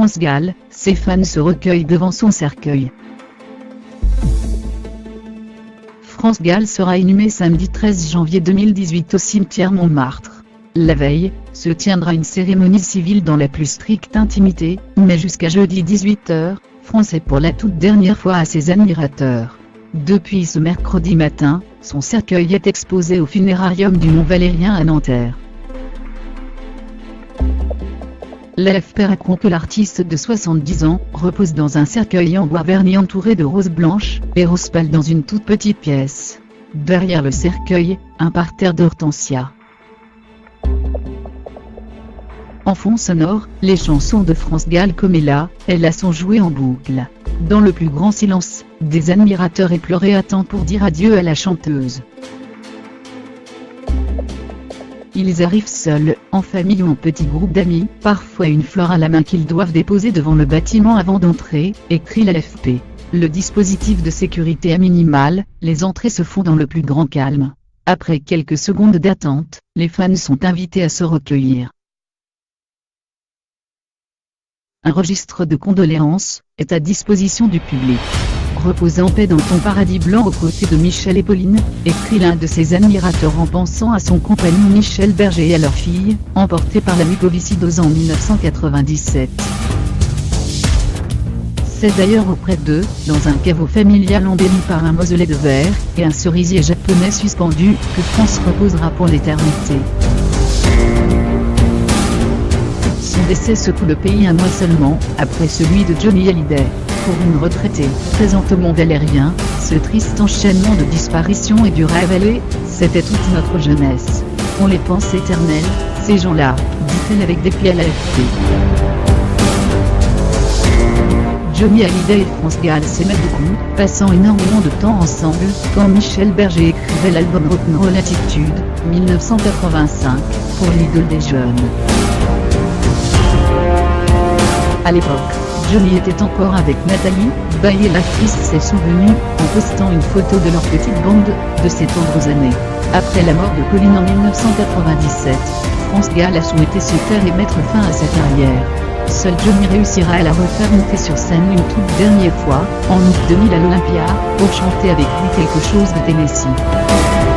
France Gall, ses fans se recueillent devant son cercueil. France Gall sera inhumé samedi 13 janvier 2018 au cimetière Montmartre. La veille, se tiendra une cérémonie civile dans la plus stricte intimité, mais jusqu'à jeudi 18h, France est pour la toute dernière fois à ses admirateurs. Depuis ce mercredi matin, son cercueil est exposé au funérarium du Mont-Valérien à Nanterre. L'AFP raconte que l'artiste de 70 ans repose dans un cercueil en bois verni entouré de roses blanches et roses pâles dans une toute petite pièce. Derrière le cercueil, un parterre d'hortensias. En fond sonore, les chansons de France Gall comme Elle sont jouées en boucle. Dans le plus grand silence, des admirateurs éplorés attendent pour dire adieu à la chanteuse. Ils arrivent seuls, en famille ou en petit groupe d'amis, parfois une fleur à la main qu'ils doivent déposer devant le bâtiment avant d'entrer, écrit l'AFP. Le dispositif de sécurité est minimal, les entrées se font dans le plus grand calme. Après quelques secondes d'attente, les fans sont invités à se recueillir. Un registre de condoléances est à disposition du public. Repose en paix dans ton paradis blanc aux côtés de Michel et Pauline, écrit l'un de ses admirateurs en pensant à son compagnon Michel Berger et à leur fille, emportés par la mucoviscidose en 1997. C'est d'ailleurs auprès d'eux, dans un caveau familial embelli par un mausolée de verre et un cerisier japonais suspendu, que France reposera pour l'éternité. Son décès secoue le pays un mois seulement, après celui de Johnny Hallyday. Pour une retraitée, présente au monde aérien, ce triste enchaînement de disparitions et du révélé, c'était toute notre jeunesse. On les pense éternels, ces gens-là, dit-elle avec dépit à l'AFP. Johnny Hallyday et France Gall s'aimaient beaucoup, passant énormément de temps ensemble, quand Michel Berger écrivait l'album Rock'n'Roll Attitude, 1985, pour l'idole des jeunes. À l'époque, Johnny était encore avec Nathalie Baye et l'actrice s'est souvenue, en postant une photo de leur petite bande, de ces tendres années. Après la mort de Pauline en 1997, France Gall a souhaité se taire et mettre fin à sa carrière. Seul Johnny réussira à la refaire monter sur scène une toute dernière fois, en août 2000 à l'Olympia, pour chanter avec lui quelque chose de Tennessee.